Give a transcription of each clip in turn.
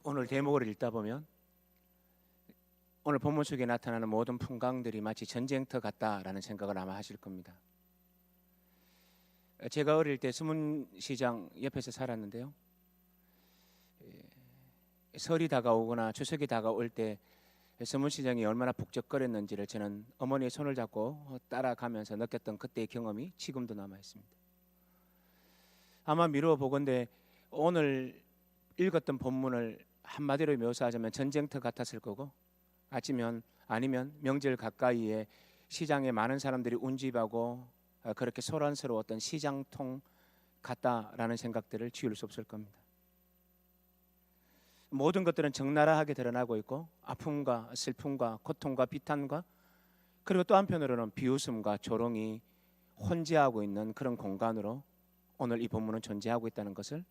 오늘 대목을 읽다 보면 오늘 본문 속에 나타나는 모든 풍광들이 마치 전쟁터 같다라는 생각을 아마 하실 겁니다. 제가 어릴 때 수문시장 옆에서 살았는데요. 설이 다가오거나 추석이 다가올 때 수문시장이 얼마나 북적거렸는지를 저는 어머니의 손을 잡고 따라가면서 느꼈던 그때의 경험이 지금도 남아 있습니다. 아마 미루어 보건대 오늘 읽었던 본문을 한마디로 묘사하자면 전쟁터 같았을 거고, 아니면 명절 가까이에 시장에 많은 사람들이 운집하고 그렇게 소란스러웠던 시장통 같다라는 생각들을 지울 수 없을 겁니다. 모든 것들은 적나라하게 드러나고 있고, 아픔과 슬픔과 고통과 비탄과, 그리고 또 한편으로는 비웃음과 조롱이 혼재하고 있는 그런 공간으로 오늘 이 본문은 존재하고 있다는 것을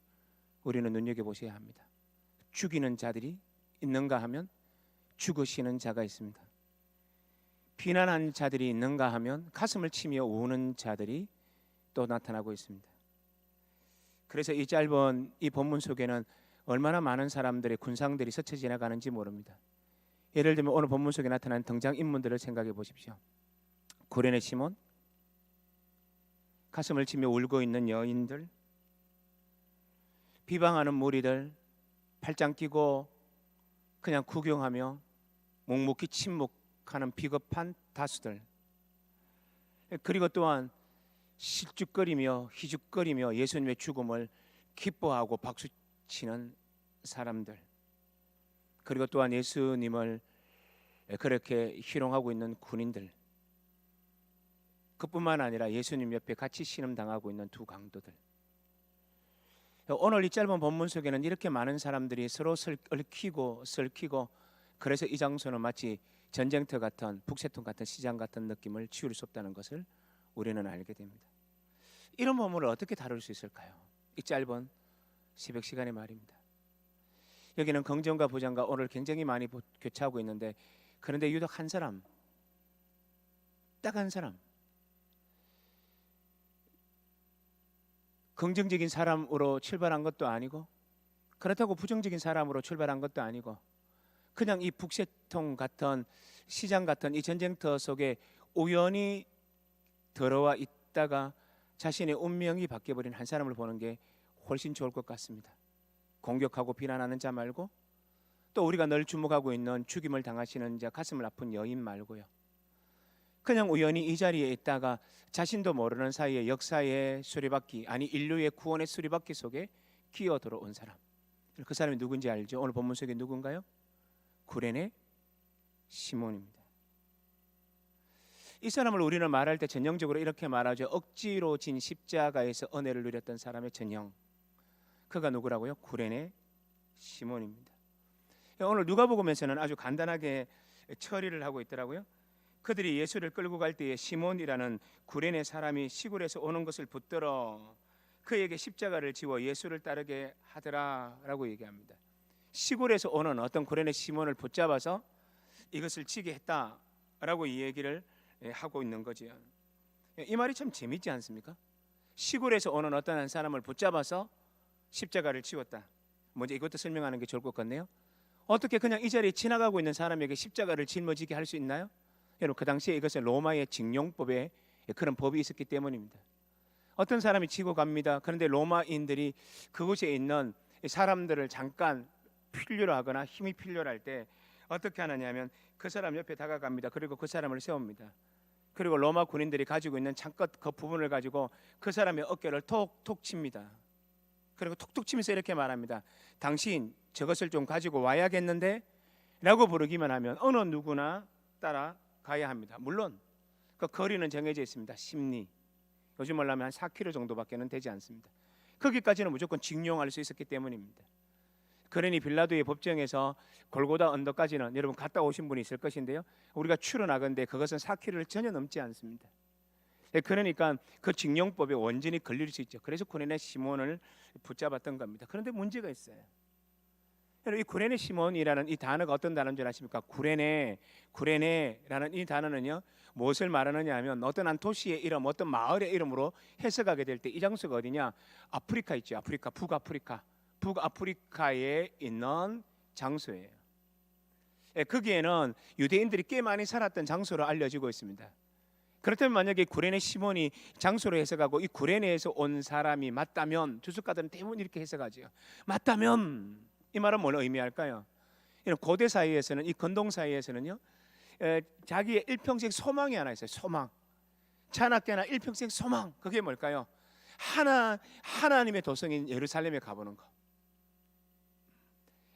우리는 눈여겨보셔야 합니다. 죽이는 자들이 있는가 하면 죽으시는 자가 있습니다. 비난한 자들이 있는가 하면 가슴을 치며 우는 자들이 또 나타나고 있습니다. 그래서 이 짧은 이 본문 속에는 얼마나 많은 사람들의 군상들이 스쳐 지나가는지 모릅니다. 예를 들면 오늘 본문 속에 나타난 등장인물들을 생각해 보십시오. 구레네 시몬, 가슴을 치며 울고 있는 여인들, 비방하는 무리들, 팔짱 끼고 그냥 구경하며 묵묵히 침묵하는 비겁한 다수들, 그리고 또한 실죽거리며 희죽거리며 예수님의 죽음을 기뻐하고 박수치는 사람들, 그리고 또한 예수님을 그렇게 희롱하고 있는 군인들, 그뿐만 아니라 예수님 옆에 같이 신음당하고 있는 두 강도들. 오늘 이 짧은 본문 속에는 이렇게 많은 사람들이 서로 얽히고 설키고, 그래서 이 장소는 마치 전쟁터 같은, 북새통 같은, 시장 같은 느낌을 지울 수 없다는 것을 우리는 알게 됩니다. 이런 본문을 어떻게 다룰 수 있을까요? 이 짧은 새벽 시간에 말입니다. 여기는 긍정과 부정과 오늘 굉장히 많이 교차하고 있는데, 그런데 유독 한 사람, 딱 한 사람, 긍정적인 사람으로 출발한 것도 아니고, 그렇다고 부정적인 사람으로 출발한 것도 아니고, 그냥 이 북새통 같은, 시장 같은 이 전쟁터 속에 우연히 들어와 있다가 자신의 운명이 바뀌어버린 한 사람을 보는 게 훨씬 좋을 것 같습니다. 공격하고 비난하는 자 말고, 또 우리가 늘 주목하고 있는 죽임을 당하시는 자, 가슴을 아픈 여인 말고요. 그냥 우연히 이 자리에 있다가 자신도 모르는 사이에 역사의 수레바퀴, 아니 인류의 구원의 수레바퀴 속에 기어 들어온 사람, 그 사람이 누군지 알죠? 오늘 본문 속에 누군가요? 구레네 시몬입니다. 이 사람을 우리는 말할 때 전형적으로 이렇게 말하죠. 억지로 진 십자가에서 은혜를 누렸던 사람의 전형. 그가 누구라고요? 구레네 시몬입니다. 오늘 누가복음에서는 아주 간단하게 처리를 하고 있더라고요. 그들이 예수를 끌고 갈 때에 시몬이라는 구레네 사람이 시골에서 오는 것을 붙들어 그에게 십자가를 지워 예수를 따르게 하더라라고 얘기합니다. 시골에서 오는 어떤 구레네 시몬을 붙잡아서 이것을 지게 했다라고 이 얘기를 하고 있는 거지요. 이 말이 참 재밌지 않습니까? 시골에서 오는 어떤 한 사람을 붙잡아서 십자가를 지웠다. 먼저 이것도 설명하는 게 좋을 것 같네요. 어떻게 그냥 이 자리에 지나가고 있는 사람에게 십자가를 짊어지게 할 수 있나요? 여러분, 그 당시에 이것은 로마의 징용법에 그런 법이 있었기 때문입니다. 어떤 사람이 지고 갑니다. 그런데 로마인들이 그곳에 있는 사람들을 잠깐 필요로 하거나 힘이 필요로 할 때 어떻게 하느냐면 그 사람 옆에 다가갑니다. 그리고 그 사람을 세웁니다. 그리고 로마 군인들이 가지고 있는 창끝 그 부분을 가지고 그 사람의 어깨를 톡톡 칩니다. 그리고 톡톡 치면서 이렇게 말합니다. 당신 저것을 좀 가지고 와야겠는데? 라고 부르기만 하면 어느 누구나 따라가야 합니다. 물론 그 거리는 정해져 있습니다. 심리, 요즘 말로 하면 한 4km 정도밖에는 되지 않습니다. 거기까지는 무조건 징용할 수 있었기 때문입니다. 그러니 빌라도의 법정에서 골고다 언덕까지는 여러분 갔다 오신 분이 있을 것인데요, 우리가 추론하건대 그것은 4km를 전혀 넘지 않습니다. 그러니까 그 징용법에 완전히 걸릴 수 있죠. 그래서 구레네 시몬을 붙잡았던 겁니다. 그런데 문제가 있어요. 이 구레네 시몬이라는 이 단어가 어떤 단어인 줄 아십니까? 구레네라는 이 단어는요, 무엇을 말하느냐 하면 어떤 한 도시의 이름, 어떤 마을의 이름으로 해석하게 될 때 이 장소가 어디냐? 아프리카 있죠. 아프리카, 북아프리카에 있는 장소예요. 거기에는 유대인들이 꽤 많이 살았던 장소로 알려지고 있습니다. 그렇다면 만약에 구레네 시몬이 장소로 해석하고 이 구레네에서 온 사람이 맞다면, 주석가들은 대부분 이렇게 해석하죠. 맞다면 이 말은 뭘 의미할까요? 이런 고대 사이에서는, 이 건동 사이에서는요, 자기의 일평생 소망이 하나 있어요. 소망. 자나깨나 일평생 소망. 그게 뭘까요? 하나님의 도성인 예루살렘에 가보는 거.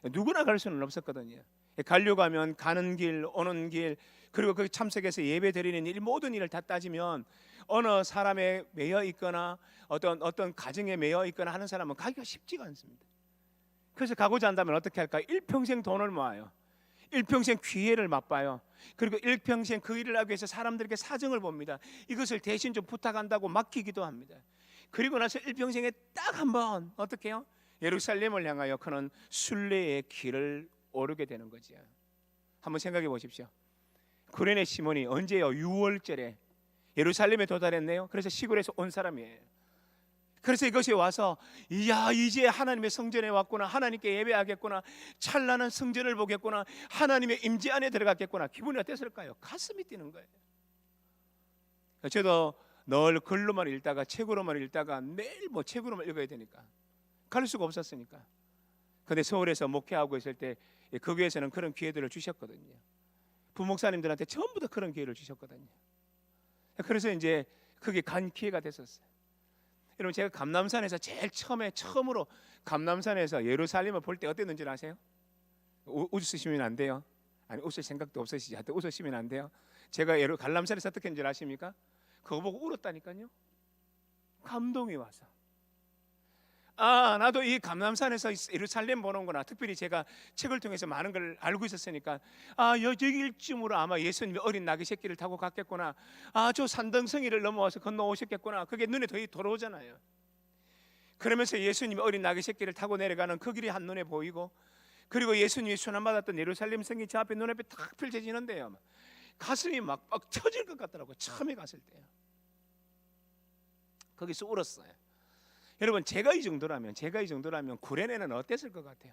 누구나 갈 수는 없었거든요. 가려고 하면 가는 길, 오는 길, 그리고 그 참석해서 예배 드리는 일, 모든 일을 다 따지면 어느 사람에 매여 있거나 어떤 가정에 매여 있거나 하는 사람은 가기가 쉽지가 않습니다. 그래서 가고자 한다면 어떻게 할까요? 일평생 돈을 모아요. 일평생 기회를 맛봐요. 그리고 일평생 그 일을 하기 위해서 사람들에게 사정을 봅니다. 이것을 대신 좀 부탁한다고 맡기기도 합니다. 그리고 나서 일평생에 딱 한 번 어떻게 해요? 예루살렘을 향하여 그는 순례의 길을 오르게 되는 거죠. 한번 생각해 보십시오. 구레네 시몬이 언제요? 6월절에 예루살렘에 도달했네요. 그래서 시골에서 온 사람이에요. 그래서 이것이 와서 이야, 이제 하나님의 성전에 왔구나, 하나님께 예배하겠구나, 찬란한 성전을 보겠구나, 하나님의 임재 안에 들어갔겠구나. 기분이 어땠을까요? 가슴이 뛰는 거예요. 저도 늘 글로만 읽다가 책으로만 읽다가 매일 책으로만 읽어야 되니까 갈 수가 없었으니까. 근데 서울에서 목회하고 있을 때 그 교회에서는 그런 기회들을 주셨거든요. 부목사님들한테 전부 다 그런 기회를 주셨거든요. 그래서 이제 그게 간 기회가 됐었어요. 여러분, 제가 감람산에서 제일 처음으로 감람산에서 예루살렘을 볼 때 어땠는지 아세요? 웃으시면 안 돼요. 아니, 웃을 생각도 없으시지. 하여튼 웃으시면 안 돼요. 제가 감람산에서 어떻게 했는지 아십니까? 그거 보고 울었다니까요. 감동이 와서. 나도 이 감람산에서 예루살렘 보는구나. 특별히 제가 책을 통해서 많은 걸 알고 있었으니까 여기일쯤으로 아마 예수님이 어린 나귀 새끼를 타고 갔겠구나. 저 산등성이를 넘어와서 건너오셨겠구나. 그게 눈에 더 들어오잖아요. 그러면서 예수님이 어린 나귀 새끼를 타고 내려가는 그 길이 한눈에 보이고, 그리고 예수님이 순환받았던 예루살렘 성이 제 앞에 눈앞에 탁 펼쳐지는데요, 가슴이 막 터질 것 같더라고요. 처음에 갔을 때요. 거기서 울었어요. 여러분, 제가 이 정도라면 구레네는 어땠을 것 같아요?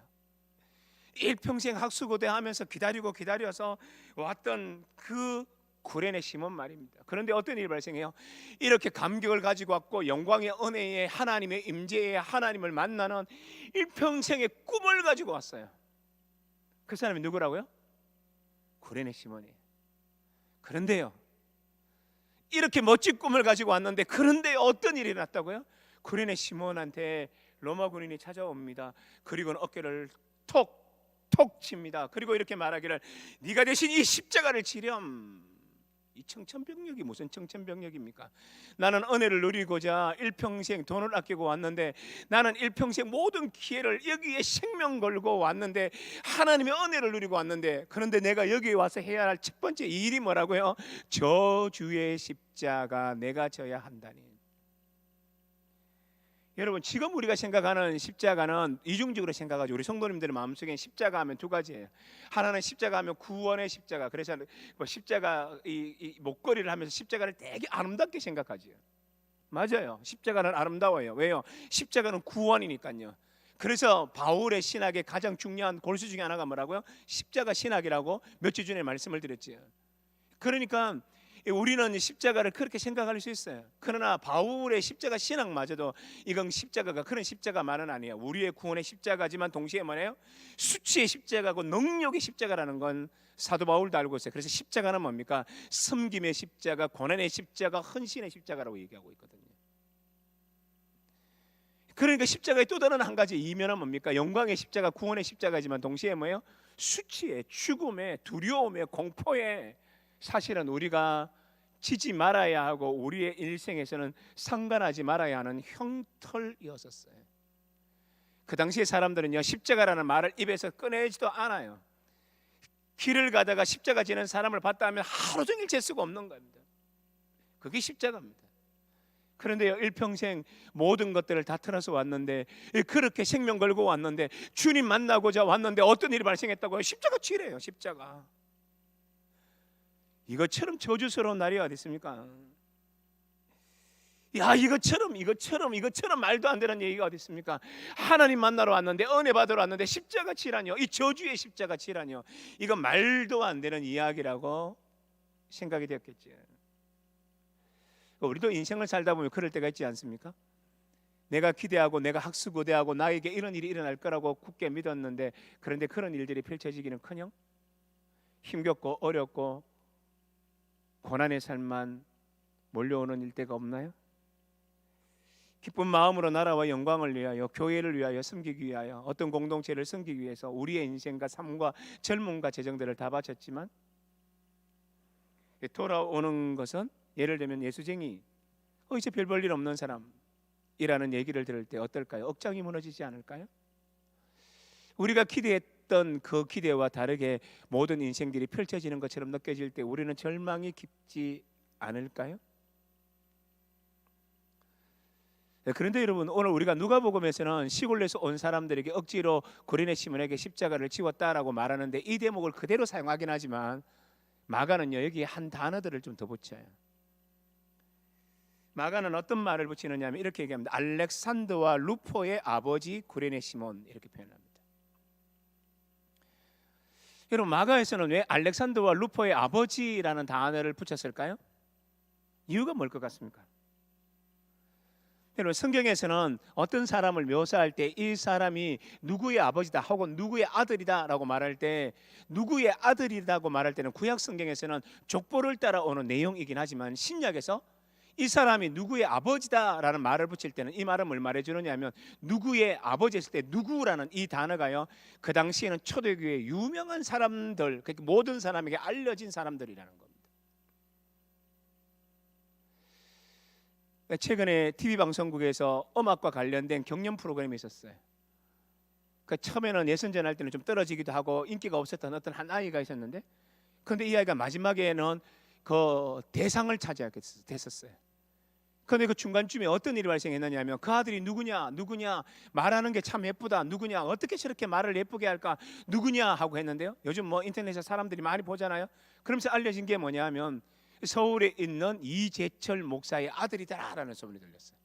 일평생 학수고대 하면서 기다려서 왔던 그 구레네 시몬 말입니다. 그런데 어떤 일이 발생해요? 이렇게 감격을 가지고 왔고 영광의 은혜에 하나님의 임재에 하나님을 만나는 일평생의 꿈을 가지고 왔어요. 그 사람이 누구라고요? 구레네 시몬이에요. 그런데요, 이렇게 멋진 꿈을 가지고 왔는데, 그런데 어떤 일이 났다고요? 구레네 시몬한테 로마 군인이 찾아옵니다. 그리고는 어깨를 톡 칩니다. 그리고 이렇게 말하기를, 네가 대신 이 십자가를 지렴. 이 청천벽력이 무슨 청천벽력입니까? 나는 은혜를 누리고자 일평생 돈을 아끼고 왔는데, 나는 일평생 모든 기회를 여기에 생명 걸고 왔는데, 하나님의 은혜를 누리고 왔는데, 그런데 내가 여기에 와서 해야 할 첫 번째 일이 뭐라고요? 저 주의 십자가 내가 져야 한다니. 여러분, 지금 우리가 생각하는 십자가는 이중적으로 생각하죠. 우리 성도님들의 마음속에 십자가 하면 두 가지예요. 하나는 십자가 하면 구원의 십자가. 그래서 십자가 이 목걸이를 하면서 십자가를 되게 아름답게 생각하죠. 맞아요. 십자가는 아름다워요. 왜요? 십자가는 구원이니까요. 그래서 바울의 신학의 가장 중요한 골수 중에 하나가 뭐라고요? 십자가 신학이라고 몇 주 전에 말씀을 드렸죠. 그러니까 우리는 십자가를 그렇게 생각할 수 있어요. 그러나 바울의 십자가 신학마저도 이건 십자가가 그런 십자가만은 아니에요. 우리의 구원의 십자가지만 동시에 뭐예요? 수치의 십자가고 능력의 십자가라는 건 사도 바울도 알고 있어요. 그래서 십자가는 뭡니까? 섬김의 십자가, 고난의 십자가, 헌신의 십자가라고 얘기하고 있거든요. 그러니까 십자가의 또 다른 한 가지 이면은 뭡니까? 영광의 십자가, 구원의 십자가지만 동시에 뭐예요? 수치의, 죽음의, 두려움의, 공포의, 사실은 우리가 지지 말아야 하고 우리의 일생에서는 상관하지 말아야 하는 형털이었었어요. 그 당시에 사람들은요, 십자가라는 말을 입에서 꺼내지도 않아요. 길을 가다가 십자가 지는 사람을 봤다 하면 하루 종일 재수가 없는 겁니다. 그게 십자가입니다. 그런데요, 일평생 모든 것들을 다 틀어서 왔는데, 그렇게 생명 걸고 왔는데, 주님 만나고자 왔는데 어떤 일이 발생했다고요? 십자가 치래요. 십자가. 이것처럼 저주스러운 날이 어디 있습니까? 야, 이것처럼 말도 안 되는 얘기가 어디 있습니까? 하나님 만나러 왔는데, 은혜 받으러 왔는데 십자가 치라뇨. 이 저주의 십자가 치라뇨. 이거 말도 안 되는 이야기라고 생각이 되었겠죠. 우리도 인생을 살다 보면 그럴 때가 있지 않습니까? 내가 기대하고 내가 학수고대하고 나에게 이런 일이 일어날 거라고 굳게 믿었는데, 그런데 그런 일들이 펼쳐지기는커녕 힘겹고 어렵고 고난의 삶만 몰려오는 일대가 없나요? 기쁜 마음으로 나라와 영광을 위하여, 교회를 위하여 섬기기 위하여, 어떤 공동체를 섬기기 위해서 우리의 인생과 삶과 젊음과 재정들을 다 바쳤지만 돌아오는 것은, 예를 들면 예수쟁이, 이제 별 볼 일 없는 사람이라는 얘기를 들을 때 어떨까요? 억장이 무너지지 않을까요? 우리가 기대했던 그 기대와 다르게 모든 인생들이 펼쳐지는 것처럼 느껴질 때 우리는 절망이 깊지 않을까요? 그런데 여러분, 오늘 우리가 누가복음에서는 시골에서 온 사람들에게 억지로 구레네 시몬에게 십자가를 지웠다라고 말하는데, 이 대목을 그대로 사용하긴 하지만 마가는요, 여기에 한 단어들을 좀 더 붙여요. 마가는 어떤 말을 붙이느냐 하면 이렇게 얘기합니다. 알렉산더와 루포의 아버지 구레네 시몬, 이렇게 표현합니다. 여러분, 마가에서는 왜 알렉산더와 루포의 아버지라는 단어를 붙였을까요? 이유가 뭘 것 같습니까? 여러분, 성경에서는 어떤 사람을 묘사할 때 이 사람이 누구의 아버지다 혹은 누구의 아들이다라고 말할 때, 누구의 아들이라고 말할 때는 구약 성경에서는 족보를 따라오는 내용이긴 하지만, 신약에서 이 사람이 누구의 아버지다라는 말을 붙일 때는 이 말은 뭘 말해주느냐 하면, 누구의 아버지 했을 때 누구라는 이 단어가요, 그 당시에는 초대교회의 유명한 사람들, 그러니까 모든 사람에게 알려진 사람들이라는 겁니다. 최근에 TV 방송국에서 음악과 관련된 경연 프로그램이 있었어요. 처음에는 예선전 할 때는 좀 떨어지기도 하고 인기가 없었던 어떤 한 아이가 있었는데, 그런데 이 아이가 마지막에는 그 대상을 차지하게 됐었어요. 그런데 그 중간쯤에 어떤 일이 발생했느냐 하면, 그 아들이 누구냐 말하는 게 참 예쁘다, 누구냐, 어떻게 저렇게 말을 예쁘게 할까, 누구냐 하고 했는데요, 요즘 뭐 인터넷에 사람들이 많이 보잖아요. 그러면서 알려진 게 뭐냐 하면, 서울에 있는 이재철 목사의 아들이다라는 소문이 들렸어요.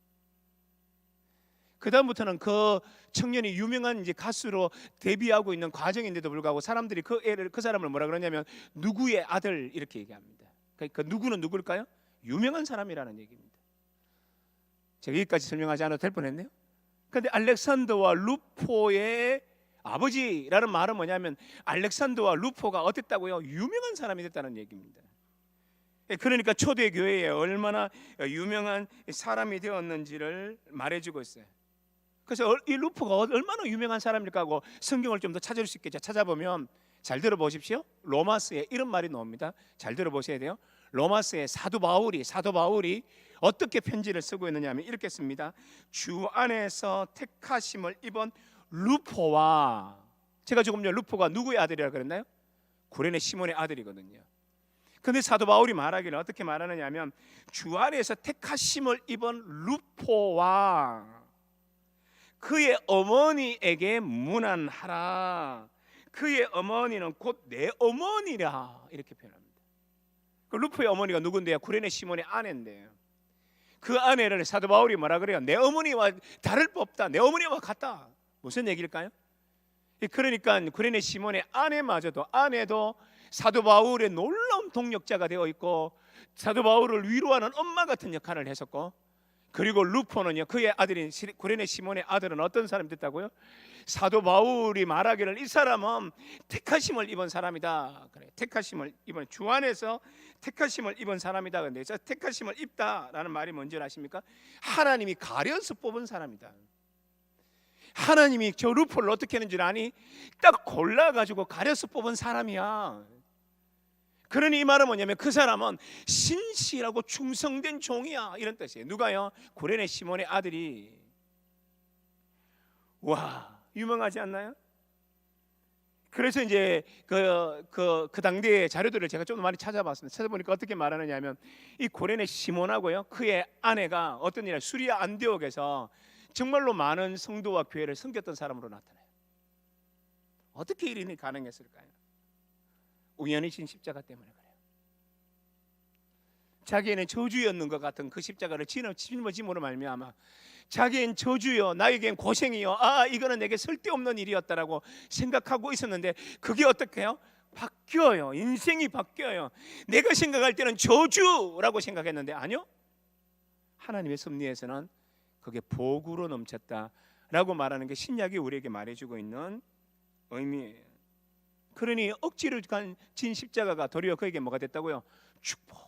그 다음부터는 그 청년이 유명한 이제 가수로 데뷔하고 있는 과정인데도 불구하고 사람들이 그 사람을 뭐라 그러냐면 누구의 아들, 이렇게 얘기합니다. 그 누구는 누굴까요? 유명한 사람이라는 얘기입니다. 제가 여기까지 설명하지 않아도 될 뻔했네요. 그런데 알렉산더와 루포의 아버지라는 말은 뭐냐면, 알렉산더와 루포가 어땠다고요? 유명한 사람이 됐다는 얘기입니다. 그러니까 초대교회에 얼마나 유명한 사람이 되었는지를 말해주고 있어요. 그래서 이 루포가 얼마나 유명한 사람일까 하고 성경을 좀 더 찾을 수 있겠죠. 찾아보면, 잘 들어보십시오. 로마서에 이런 말이 나옵니다. 잘 들어보셔야 돼요. 로마서에 사도 바울이 어떻게 편지를 쓰고 있느냐 하면 이렇게 씁니다. 주 안에서 택하심을 입은 루포와, 제가 조금 전에 루포가 누구의 아들이라고 그랬나요? 구레네 시몬의 아들이거든요. 그런데 사도 바울이 말하기를 어떻게 말하느냐 하면, 주 안에서 택하심을 입은 루포와 그의 어머니에게 문안하라. 그의 어머니는 곧 내 어머니라, 이렇게 표현합니다. 그 루포의 어머니가 누군데요? 구레네 시몬의 아내인데요. 그 아내를 사도 바울이 뭐라 그래요? 내 어머니와 다를 바 없다, 내 어머니와 같다. 무슨 얘기일까요? 그러니까 구레네 시몬의 아내도 사도 바울의 놀라운 동력자가 되어 있고, 사도 바울을 위로하는 엄마 같은 역할을 했었고, 그리고 루포는요, 그의 아들인 구레네 시몬의 아들은 어떤 사람이 됐다고요? 사도 바울이 말하기를 이 사람은 택하심을 입은 사람이다. 그래, 택하심을 입은, 주 안에서 택하심을 입은 사람이다. 근데 저 택하심을 입다라는 말이 뭔지 아십니까? 하나님이 가려서 뽑은 사람이다. 하나님이 저 루포를 어떻게 했는지 아니? 딱 골라가지고 가려서 뽑은 사람이야. 그러니 이 말은 뭐냐면, 그 사람은 신실하고 충성된 종이야, 이런 뜻이에요. 누가요? 구레네 시몬의 아들이. 와, 유명하지 않나요? 그래서 이제 그 당대의 자료들을 제가 좀 많이 찾아봤습니다. 찾아보니까 어떻게 말하느냐 하면, 이 구레네 시몬하고요, 그의 아내가 어떤 일, 수리아 안디옥에서 정말로 많은 성도와 교회를 섬겼던 사람으로 나타나요. 어떻게 이름이 가능했을까요? 우연히 진 십자가 때문에 그래요. 자기에는 저주였는 것 같은 그 십자가를 짊어짐으로 말미암아 자기엔 저주요 나에겐 고생이요 이거는 내게 쓸데없는 일이었다라고 생각하고 있었는데 그게 어떻게 해요? 바뀌어요. 인생이 바뀌어요. 내가 생각할 때는 저주라고 생각했는데 아니요, 하나님의 섭리에서는 그게 복으로 넘쳤다라고 말하는 게 신약이 우리에게 말해주고 있는 의미예요. 그러니 억지로 진 십자가가 도리어 그에게 뭐가 됐다고요? 축복.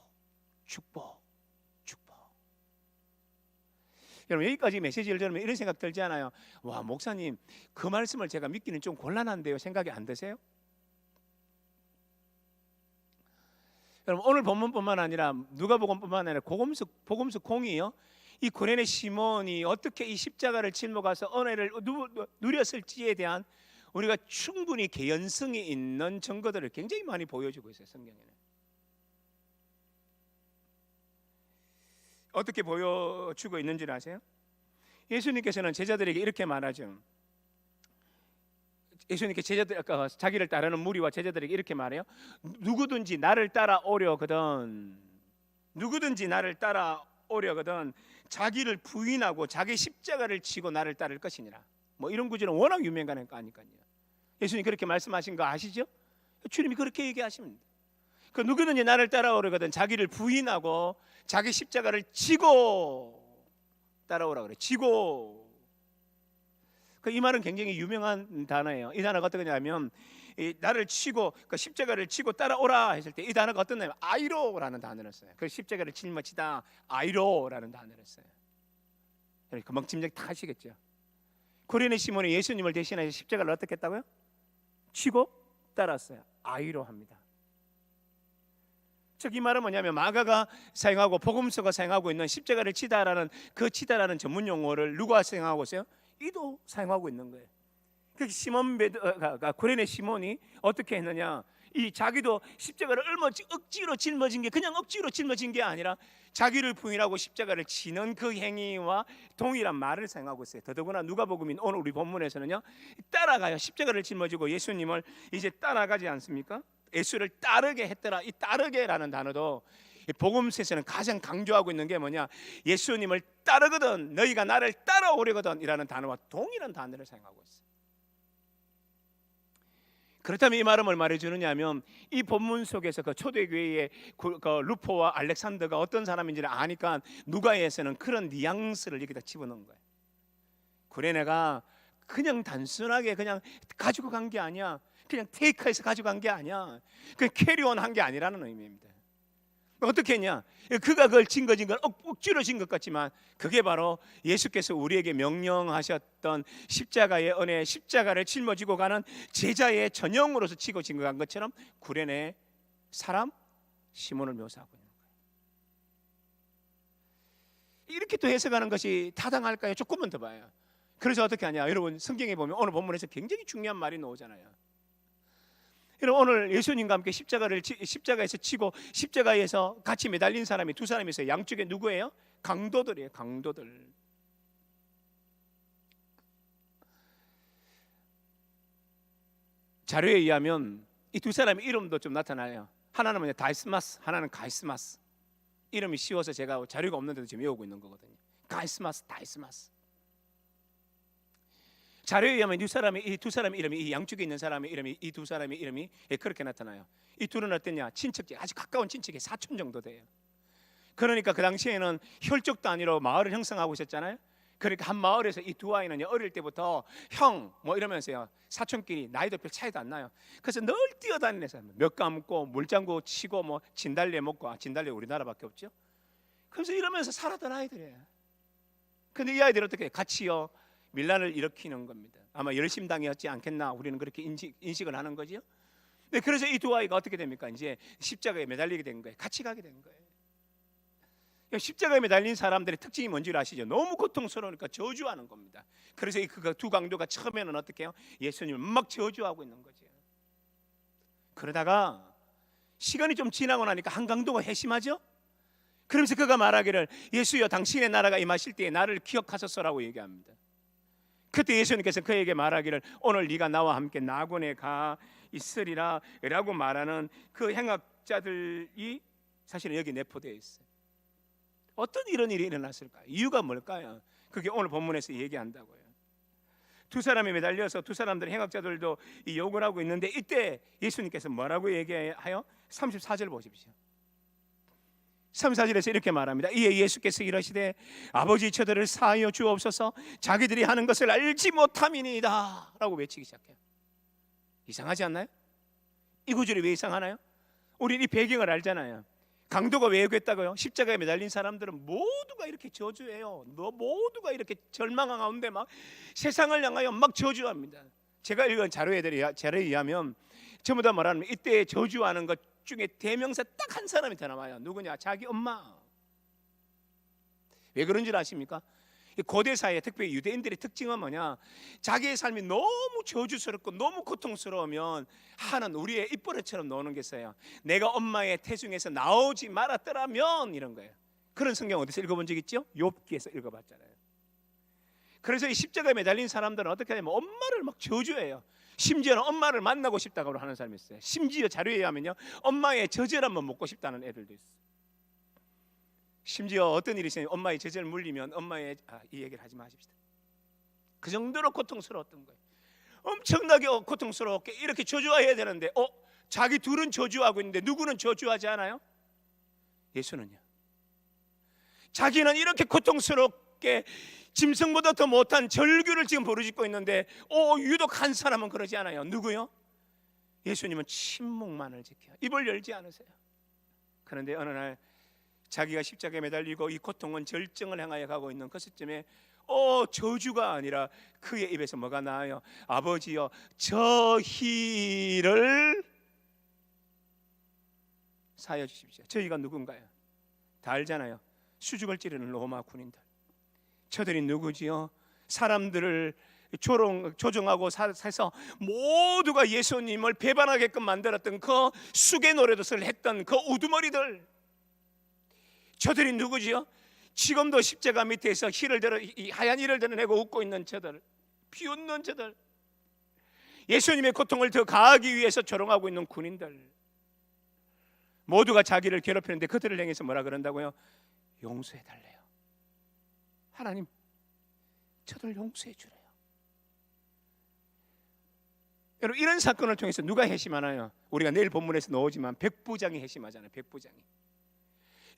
여러분, 여기까지 메시지를 들으면 이런 생각 들지 않아요? 와, 목사님 그 말씀을 제가 믿기는 좀 곤란한데요, 생각이 안 드세요? 여러분, 오늘 본문뿐만 아니라 누가복음뿐만 아니라 복음서 공이요, 이 구레네 시몬이 어떻게 이 십자가를 짊어 가서 은혜를 누렸을지에 대한 우리가 충분히 개연성이 있는 증거들을 굉장히 많이 보여주고 있어요, 성경에는. 어떻게 보여주고 있는 줄 아세요? 예수님께서는 제자들에게 이렇게 말하죠. 예수님께 자기를 따르는 무리와 제자들에게 이렇게 말해요. 누구든지 나를 따라오려거든 자기를 부인하고 자기 십자가를 지고 나를 따를 것이니라. 뭐 이런 구절은 워낙 유명한 거 아니까요. 예수님 그렇게 말씀하신 거 아시죠? 주님이 그렇게 얘기하십니다. 그 누구든지 나를 따라오려거든 자기를 부인하고 자기 십자가를 지고 따라오라 그래. 지고. 이 말은 굉장히 유명한 단어예요. 이 단어가 어떤 거냐면 나를 치고 그 십자가를 치고 따라오라 했을 때 이 단어가 어떤 거냐면 아이로라는 단어를 써요. 그 십자가를 짊어지다 아이로라는 단어를 써요. 금방 짐작 다 하시겠죠. 구레네 시몬이 예수님을 대신해서 십자가를 어떻게 했다고요? 치고 따랐어요. 아이로 합니다. 즉 이 말은 뭐냐면 마가가 사용하고 복음서가 사용하고 있는 십자가를 치다라는 그 치다라는 전문 용어를 누가 사용하고 있어요? 이도 사용하고 있는 거예요. 그 구레네 시몬이 어떻게 했느냐? 이 자기도 십자가를 억지로 짊어진 게 그냥 억지로 짊어진 게 아니라 자기를 부인하고 십자가를 지는 그 행위와 동일한 말을 사용하고 있어요. 더더구나 누가복음인 오늘 우리 본문에서는요, 따라가요. 십자가를 짊어지고 예수님을 이제 따라가지 않습니까? 예수를 따르게 했더라. 이 따르게라는 단어도 복음서에서는 가장 강조하고 있는 게 뭐냐? 예수님을 따르거든 너희가 나를 따라오려거든 이라는 단어와 동일한 단어를 사용하고 있어요. 그렇다면 이 말은 뭘 말해주느냐 하면 이 본문 속에서 그 초대교회의 그 루포와 알렉산더가 어떤 사람인지를 아니까 누가에서는 그런 뉘앙스를 여기다 집어넣은 거예요. 구레네가 그냥 단순하게 그냥 가지고 간 게 아니야. 그냥 테이크해서 가져간 게 아니야. 그냥 캐리온 한 게 아니라는 의미입니다. 어떻게 했냐? 그가 그걸 진 건 억지로 진 것 같지만 그게 바로 예수께서 우리에게 명령하셨던 십자가의 은혜, 십자가를 짊어지고 가는 제자의 전형으로서 치고 진 것처럼 구레네 사람 시몬을 묘사하고 있는 거예요. 이렇게 또 해석하는 것이 타당할까요? 조금만 더 봐요. 그래서 어떻게 하냐? 여러분 성경에 보면 오늘 본문에서 굉장히 중요한 말이 나오잖아요. 여러분 오늘 예수님과 함께 십자가에서 치고 십자가에서 같이 매달린 사람이 두 사람이 있어요. 양쪽에 누구예요? 강도들이에요. 강도들. 자료에 의하면 이 두 사람의 이름도 좀 나타나요. 하나는 뭐냐? 다이스마스, 하나는 가이스마스. 이름이 쉬워서 제가 자료가 없는데도 지금 외우고 있는 거거든요. 가이스마스, 다이스마스. 자료에 의하면 이 두 사람의 이름이 이 양쪽에 있는 사람의 이름이 이 두 사람의 이름이 그렇게 나타나요. 이 둘은 어땠냐? 친척지, 아주 가까운 친척이 사촌 정도 돼요. 그러니까 그 당시에는 혈족 단위로 마을을 형성하고 있었잖아요. 그러니까 한 마을에서 이 두 아이는 어릴 때부터 형 뭐 이러면서요, 사촌끼리 나이도 별 차이도 안 나요. 그래서 늘 뛰어다니는 사람, 몇 감고 물장구 치고 뭐 진달래 먹고, 진달래 우리나라밖에 없죠. 그래서 이러면서 살았던 아이들이에요. 근데 이 아이들이 어떻게 같이요 밀란을 일으키는 겁니다. 아마 열심당이었지 않겠나, 우리는 그렇게 인식을 하는 거죠. 네, 그래서 이 두 아이가 어떻게 됩니까? 이제 십자가에 매달리게 된 거예요. 같이 가게 된 거예요. 십자가에 매달린 사람들의 특징이 뭔지 아시죠? 너무 고통스러우니까 저주하는 겁니다. 그래서 그 두 강도가 처음에는 어떻게 해요? 예수님을 막 저주하고 있는 거죠. 그러다가 시간이 좀 지나고 나니까 한 강도가 회심하죠. 그러면서 그가 말하기를 예수여 당신의 나라가 임하실 때에 나를 기억하소서라고 얘기합니다. 그때 예수님께서 그에게 말하기를 오늘 네가 나와 함께 낙원에 가 있으리라 라고 말하는 그 행악자들이 사실은 여기 내포되어 있어요. 어떤 이런 일이 일어났을까요? 이유가 뭘까요? 그게 오늘 본문에서 얘기한다고요. 두 사람이 매달려서 두 사람들 행악자들도 이 욕을 하고 있는데 이때 예수님께서 뭐라고 얘기하여? 34절 보십시오. 34절에서 이렇게 말합니다. 이에 예수께서 이르시되 아버지 저들을 사하여 주옵소서 자기들이 하는 것을 알지 못함이니이다 라고 외치기 시작해요. 이상하지 않나요? 이 구절이 왜 이상하나요? 우리는 이 배경을 알잖아요. 강도가 왜 그랬다고요? 십자가에 매달린 사람들은 모두가 이렇게 저주해요. 모두가 이렇게 절망한 가운데 막 세상을 향하여 막 저주합니다. 제가 읽은 자료에 의하면 전부 다 말하는 이때 저주하는 것 중에 대명사 딱 한 사람이 더 남아요. 누구냐? 자기 엄마. 왜 그런 줄 아십니까? 고대 사회 특별히 유대인들의 특징은 뭐냐? 자기의 삶이 너무 저주스럽고 너무 고통스러우면 하는 우리의 입버릇처럼 노는 게 있어요. 내가 엄마의 태중에서 나오지 말았더라면 이런 거예요. 그런 성경 어디서 읽어본 적 있죠? 욥기에서 읽어봤잖아요. 그래서 이 십자가에 매달린 사람들은 어떻게 하냐면 엄마를 막 저주해요. 심지어는 엄마를 만나고 싶다고 하는 사람이 있어요. 심지어 자료에 의하면요, 엄마의 젖을 한번 먹고 싶다는 애들도 있어요. 심지어 어떤 일이 있으면 엄마의 젖을 물리면 엄마의 이 얘기를 하지 마십시다. 그 정도로 고통스러웠던 거예요. 엄청나게 고통스럽게 이렇게 저주해야 되는데 자기 둘은 저주하고 있는데 누구는 저주하지 않아요? 예수는요. 자기는 이렇게 고통스럽게 짐승보다 더 못한 절규를 지금 부르짖고 있는데 유독 한 사람은 그러지 않아요. 누구요? 예수님은 침묵만을 지켜요. 입을 열지 않으세요. 그런데 어느 날 자기가 십자가에 매달리고 이 고통은 절정을 향하여 가고 있는 그 시점에 저주가 아니라 그의 입에서 뭐가 나와요? 아버지여 저희를 사하여 주십시오. 저희가 누군가요? 다 알잖아요. 수죽을 찌르는 로마 군인들. 저들이 누구지요? 사람들을 조종하고 사서 모두가 예수님을 배반하게끔 만들었던 그 수괴 노릇을 했던 그 우두머리들. 저들이 누구지요? 지금도 십자가 밑에서 이 하얀 이를 드러내고 웃고 있는 저들, 비웃는 저들, 예수님의 고통을 더 가하기 위해서 조롱하고 있는 군인들, 모두가 자기를 괴롭히는데 그들을 향해서 뭐라 그런다고요? 용서해 달래요. 하나님, 저들 용서해 주래요. 여러분, 이런 사건을 통해서 누가 회심하나요? 우리가 내일 본문에서 나오지만 백부장이 회심하잖아요. 백부장이.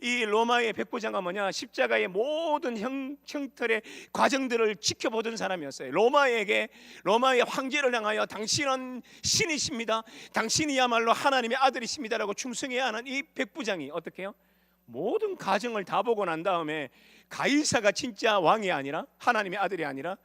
이 로마의 백부장은 뭐냐? 십자가의 모든 형틀의 과정들을 지켜보던 사람이었어요. 로마의 황제를 향하여 당신은 신이십니다, 당신이야말로 하나님의 아들이십니다라고 충성해야 하는 이 백부장이 어떻게 해요? 모든 과정을 다 보고 난 다음에 가이사가 진짜 왕이 아니라 하나님의 아들이 아니라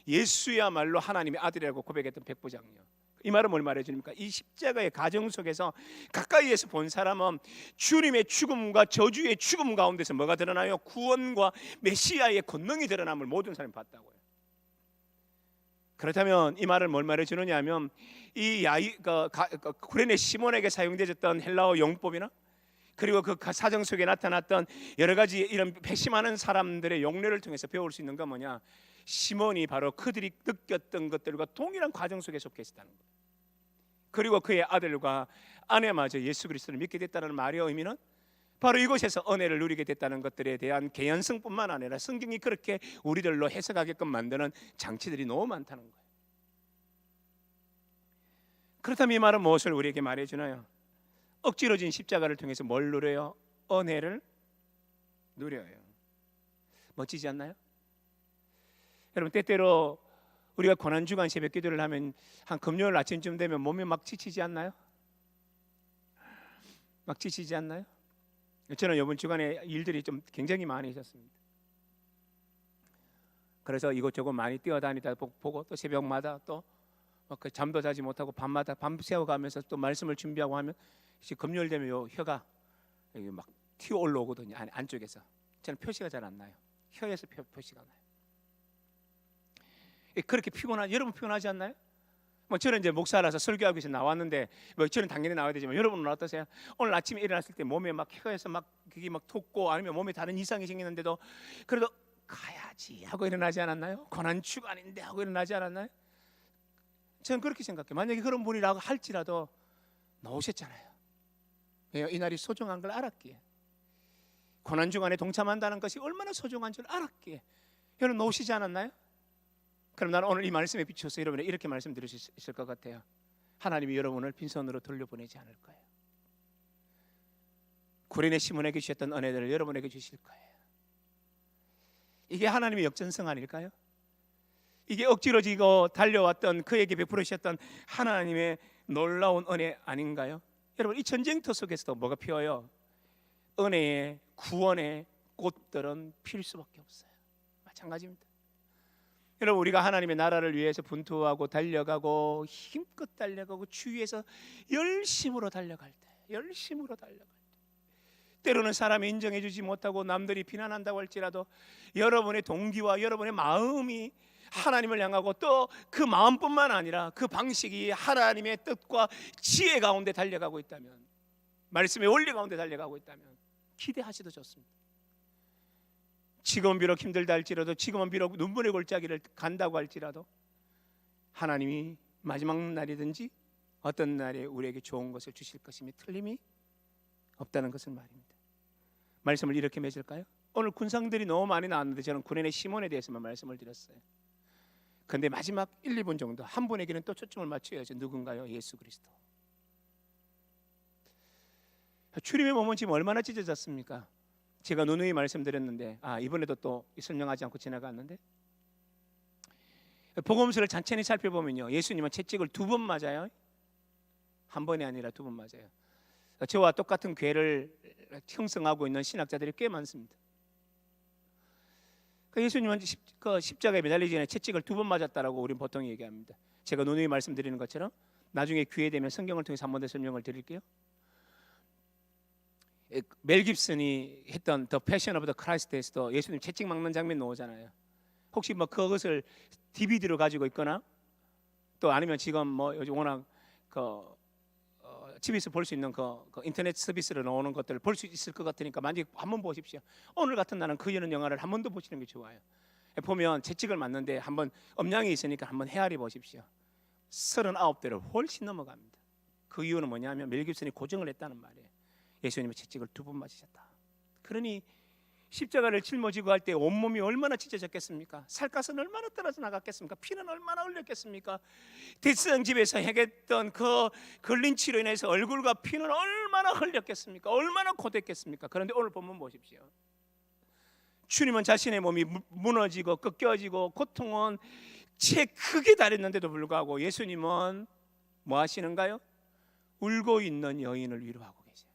예수야말로 하나님의 아들이라고 고백했던 백부장이요. 이 말은 뭘 말해줍니까? 이 십자가의 가정 속에서 가까이에서 본 사람은 주님의 죽음과 저주의 죽음 가운데서 뭐가 드러나요? 구원과 메시아의 권능이 드러남을 모든 사람이 봤다고요. 그렇다면 이 말을 뭘 말해주느냐 하면 이 구레네 시몬에게 사용되었던 헬라어 용법이나 그리고 그 사정 속에 나타났던 여러 가지 이런 배심하는 사람들의 용례를 통해서 배울 수 있는 건 뭐냐? 시몬이 바로 그들이 느꼈던 것들과 동일한 과정 속에 속해 있었다는 거예요. 그리고 그의 아들과 아내마저 예수 그리스도를 믿게 됐다는 말의 의미는 바로 이곳에서 은혜를 누리게 됐다는 것들에 대한 개연성뿐만 아니라 성경이 그렇게 우리들로 해석하게끔 만드는 장치들이 너무 많다는 거예요. 그렇다면 이 말은 무엇을 우리에게 말해주나요? 억지로 진 십자가를 통해서 뭘 누려요? 은혜를 누려요. 멋지지 않나요? 여러분, 때때로 우리가 고난주간 새벽 기도를 하면 한 금요일 아침쯤 되면 몸이 막 지치지 않나요? 막 지치지 않나요? 저는 이번 주간에 일들이 좀 굉장히 많이 있었습니다. 그래서 이곳저곳 많이 뛰어다니다 보고 또 새벽마다 또 그 잠도 자지 못하고 밤마다 밤새워가면서 또 말씀을 준비하고 하면 금요일 되면 요 혀가 막 튀어 올라오거든요. 안쪽에서. 저는 표시가 잘 안 나요. 혀에서 표시가 나요. 그렇게 여러분 피곤하지 않나요? 저는 이제 목사라서 설교하기 위해서 나왔는데 저는 당연히 나와야 되지만 여러분은 어떠세요? 오늘 아침에 일어났을 때 몸에 막 혀에서 막 그게 막 돋고 아니면 몸에 다른 이상이 생기는데도 그래도 가야지 하고 일어나지 않았나요? 고난주간인데 하고 일어나지 않았나요? 저는 그렇게 생각해요. 만약에 그런 분이라고 할지라도 나오셨잖아요. 왜요? 이 날이 소중한 걸 알았기에. 고난 중간에 동참한다는 것이 얼마나 소중한 줄 알았기에 여러분 놓으시지 않았나요? 그럼 나는 오늘 이 말씀에 비춰서 여러분이 이렇게 말씀드릴 수 있을 것 같아요. 하나님이 여러분을 빈손으로 돌려보내지 않을 거예요. 구레네 시몬에게 주셨던 은혜들을 여러분에게 주실 거예요. 이게 하나님의 역전성 아닐까요? 이게 억지로 지고 달려왔던 그에게 베풀어 주셨던 하나님의 놀라운 은혜 아닌가요? 여러분, 이 전쟁터 속에서도 뭐가 피어요? 은혜의 구원의 꽃들은 필 수밖에 없어요. 마찬가지입니다. 여러분, 우리가 하나님의 나라를 위해서 분투하고 달려가고 힘껏 달려가고 주위에서 열심으로 달려갈 때, 때로는 사람이 인정해 주지 못하고 남들이 비난한다고 할지라도 여러분의 동기와 여러분의 마음이 하나님을 향하고 또 그 마음뿐만 아니라 그 방식이 하나님의 뜻과 지혜 가운데 달려가고 있다면, 말씀의 원리 가운데 달려가고 있다면 기대하셔도 좋습니다. 지금은 비록 힘들다 할지라도, 지금은 비록 눈물의 골짜기를 간다고 할지라도 하나님이 마지막 날이든지 어떤 날에 우리에게 좋은 것을 주실 것임이 틀림이 없다는 것을 말입니다. 말씀을 이렇게 맺을까요? 오늘 군상들이 너무 많이 나왔는데 저는 구레네 시몬에 대해서만 말씀을 드렸어요. 그런데 마지막 1, 2분 정도 한 분에게는 또 초점을 맞춰야죠. 누군가요? 예수 그리스도. 주님의 몸은 지금 얼마나 찢어졌습니까? 제가 누누이 말씀드렸는데 이번에도 또 설명하지 않고 지나갔는데, 복음서를 천천히 살펴보면요, 예수님은 채찍을 2번 맞아요. 한 번이 아니라 2번 맞아요. 저와 똑같은 괴를 형성하고 있는 신학자들이 꽤 많습니다. 예수님은 십자가에 매달리기 전에 채찍을 2번 맞았다라고 우리는 보통 얘기합니다. 제가 누누이 말씀드리는 것처럼 나중에 기회 되면 성경을 통해서 한 번 더 설명을 드릴게요. 멜 깁슨이 했던 The Passion of the Christ에서도 예수님 채찍 막는 장면 나오잖아요. 혹시 뭐 그것을 DVD로 가지고 있거나 또 아니면 지금 뭐 요즘 워낙 집에서 볼 수 있는 그 인터넷 서비스로 나오는 것들을 볼 수 있을 것 같으니까 만약에 한번 보십시오. 오늘 같은 날은 그 여는 영화를 한 번 더 보시는 게 좋아요. 보면 채찍을 맞는데 한번 음량이 있으니까 한번 헤아려 보십시오. 39대를 훨씬 넘어갑니다. 그 이유는 뭐냐면 멜 깁슨이 고정을 했다는 말이에요. 예수님의 채찍을 2번 맞으셨다. 그러니 십자가를 짊어지고 할 때 온몸이 얼마나 찢어졌겠습니까? 살갗은 얼마나 떨어져 나갔겠습니까? 피는 얼마나 흘렸겠습니까? 대성 집에서 행했던 그 걸린치로 인해서 얼굴과 피는 얼마나 흘렸겠습니까? 얼마나 고됐겠습니까? 그런데 오늘 본문 보십시오. 주님은 자신의 몸이 무너지고 꺾여지고 고통은 채 크게 달했는데도 불구하고 예수님은 뭐 하시는가요? 울고 있는 여인을 위로하고 계세요.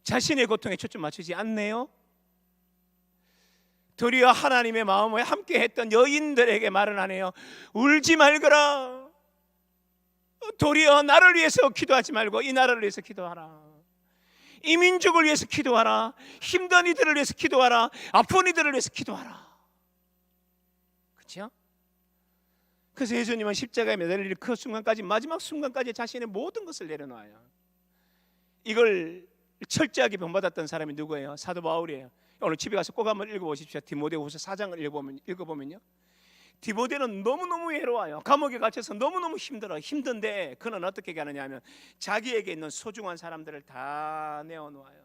자신의 고통에 초점 맞추지 않네요. 도리어 하나님의 마음을 함께 했던 여인들에게 말은 하네요. 울지 말거라. 도리어 나를 위해서 기도하지 말고 이 나라를 위해서 기도하라. 이 민족을 위해서 기도하라. 힘든 이들을 위해서 기도하라. 아픈 이들을 위해서 기도하라. 그렇죠? 그래서 예수님은 십자가에 매달릴 그 순간까지, 마지막 순간까지 자신의 모든 것을 내려놓아요. 이걸 철저하게 본받았던 사람이 누구예요? 사도 바울이에요. 오늘 집에 가서 꼭 한번 읽어보십시오. 디모데후서 4장을 읽어보면요, 디모데는 너무너무 외로워요. 감옥에 갇혀서 너무너무 힘든데 그는 어떻게 하느냐 하면 자기에게 있는 소중한 사람들을 다 내어놓아요.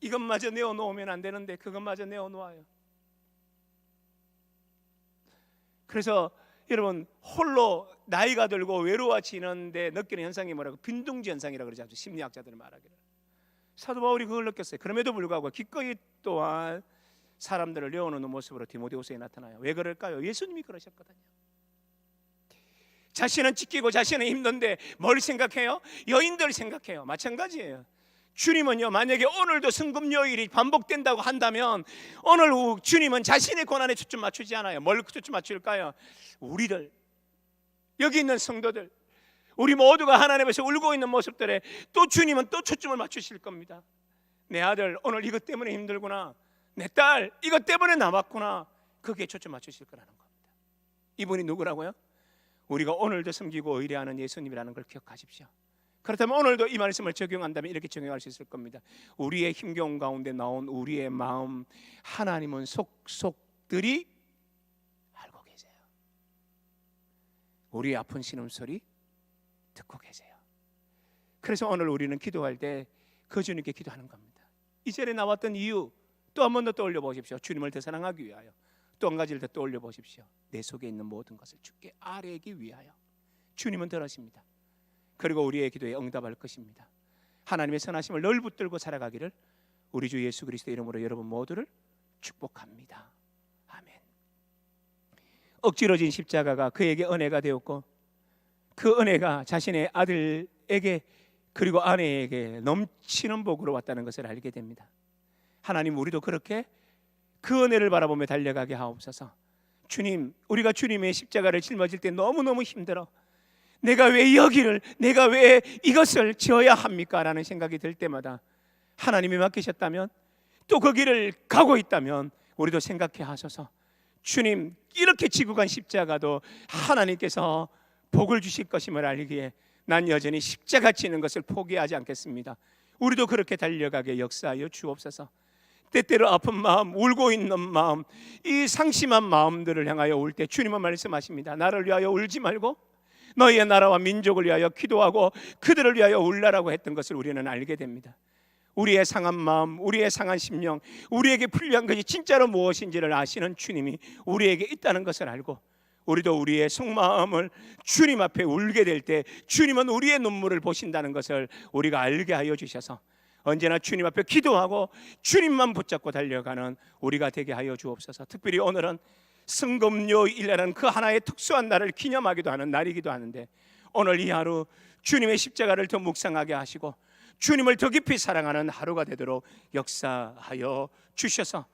이것마저 내어놓으면 안 되는데 그것마저 내어놓아요. 그래서 여러분, 홀로 나이가 들고 외로워지는데 느끼는 현상이 뭐라고? 빈둥지 현상이라고 그러죠. 심리학자들은 말하기를. 사도 바울이 그걸 느꼈어요. 그럼에도 불구하고 기꺼이 또한 사람들을 내어놓는 모습으로 디모데후서에 나타나요. 왜 그럴까요? 예수님이 그러셨거든요. 자신은 찢기고 자신은 힘든데 뭘 생각해요? 여인들 생각해요. 마찬가지예요. 주님은요, 만약에 오늘도 성금요일이 반복된다고 한다면 오늘 주님은 자신의 고난에 초점 맞추지 않아요. 뭘 초점 맞출까요? 우리들, 여기 있는 성도들, 우리 모두가 하나님 앞에서 울고 있는 모습들에 또 주님은 또 초점을 맞추실 겁니다. 내 아들 오늘 이것 때문에 힘들구나, 내 딸 이것 때문에 남았구나, 거기에 초점 맞추실 거라는 겁니다. 이분이 누구라고요? 우리가 오늘도 섬기고 의뢰하는 예수님이라는 걸 기억하십시오. 그렇다면 오늘도 이 말씀을 적용한다면 이렇게 적용할 수 있을 겁니다. 우리의 힘겨움 가운데 나온 우리의 마음, 하나님은 속속들이 알고 계세요. 우리의 아픈 신음소리 듣고 계세요. 그래서 오늘 우리는 기도할 때 그 주님께 기도하는 겁니다. 이 절에 나왔던 이유 또 한 번 더 떠올려 보십시오. 주님을 더 사랑하기 위하여. 또 한 가지를 더 떠올려 보십시오. 내 속에 있는 모든 것을 주께 아뢰기 위하여. 주님은 들으십니다. 그리고 우리의 기도에 응답할 것입니다. 하나님의 선하심을 늘 붙들고 살아가기를 우리 주 예수 그리스도의 이름으로 여러분 모두를 축복합니다. 아멘. 억지로 진 십자가가 그에게 은혜가 되었고 그 은혜가 자신의 아들에게 그리고 아내에게 넘치는 복으로 왔다는 것을 알게 됩니다. 하나님, 우리도 그렇게 그 은혜를 바라보며 달려가게 하옵소서. 주님, 우리가 주님의 십자가를 짊어질 때 너무너무 힘들어. 내가 왜 이것을 지어야 합니까? 라는 생각이 들 때마다 하나님이 맡기셨다면, 또 그 길을 가고 있다면 우리도 생각해 하소서. 주님, 이렇게 지고 간 십자가도 하나님께서 복을 주실 것임을 알기에 난 여전히 십자가 지는 것을 포기하지 않겠습니다. 우리도 그렇게 달려가게 역사하여 주옵소서. 때때로 아픈 마음, 울고 있는 마음, 이 상심한 마음들을 향하여 울 때 주님은 말씀하십니다. 나를 위하여 울지 말고 너희의 나라와 민족을 위하여 기도하고 그들을 위하여 울라라고 했던 것을 우리는 알게 됩니다. 우리의 상한 마음, 우리의 상한 심령, 우리에게 불리한 것이 진짜로 무엇인지를 아시는 주님이 우리에게 있다는 것을 알고 우리도 우리의 속마음을 주님 앞에 울게 될 때 주님은 우리의 눈물을 보신다는 것을 우리가 알게 하여 주셔서 언제나 주님 앞에 기도하고 주님만 붙잡고 달려가는 우리가 되게 하여 주옵소서. 특별히 오늘은 성금요일이라는 그 하나의 특수한 날을 기념하기도 하는 날이기도 하는데 오늘 이 하루 주님의 십자가를 더 묵상하게 하시고 주님을 더 깊이 사랑하는 하루가 되도록 역사하여 주셔서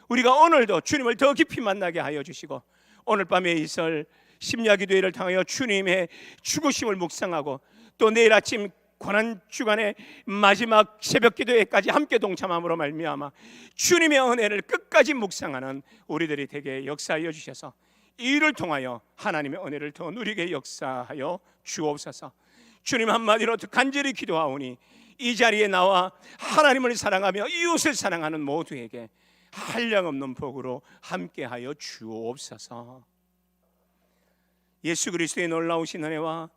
우리가 오늘도 주님을 더 깊이 만나게 하여 주시고 오늘 밤에 있을 심야기도회를 통하여 주님의 죽으심을 묵상하고 또 내일 아침 고난주간의 마지막 새벽기도회까지 함께 동참함으로 말미암아 주님의 은혜를 끝까지 묵상하는 우리들이 되게 역사하여 주셔서 이를 통하여 하나님의 은혜를 더 누리게 역사하여 주옵소서. 주님, 한마디로 간절히 기도하오니 이 자리에 나와 하나님을 사랑하며 이웃을 사랑하는 모두에게 한량없는 복으로 함께하여 주옵소서. 예수 그리스도의 놀라우신 은혜와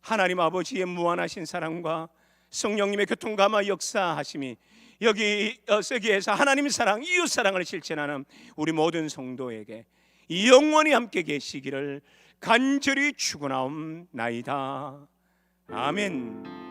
하나님 아버지의 무한하신 사랑과 성령님의 교통감화 역사하심이 여기에서 하나님 사랑, 이웃 사랑을 실천하는 우리 모든 성도에게 영원히 함께 계시기를 간절히 축원하옵나이다. 아멘.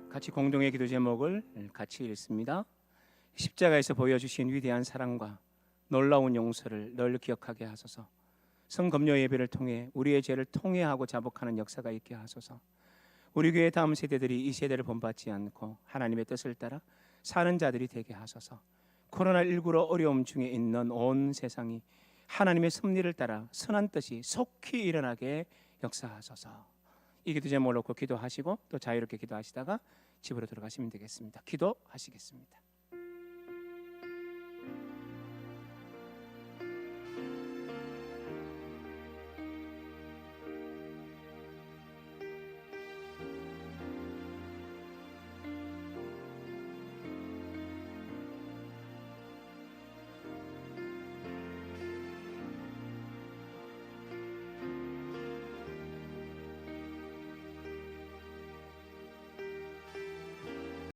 같이 공동의 기도 제목을 같이 읽습니다. 십자가에서 보여주신 위대한 사랑과 놀라운 용서를 늘 기억하게 하소서. 성금요 예배를 통해 우리의 죄를 통회하고 자복하는 역사가 있게 하소서. 우리 교회 다음 세대들이 이 세대를 본받지 않고 하나님의 뜻을 따라 사는 자들이 되게 하소서. 코로나19로 어려움 중에 있는 온 세상이 하나님의 섭리를 따라 선한 뜻이 속히 일어나게 역사하소서. 이 기도 제목을 놓고 기도하시고 또 자유롭게 기도하시다가 집으로 들어가시면 되겠습니다. 기도하시겠습니다.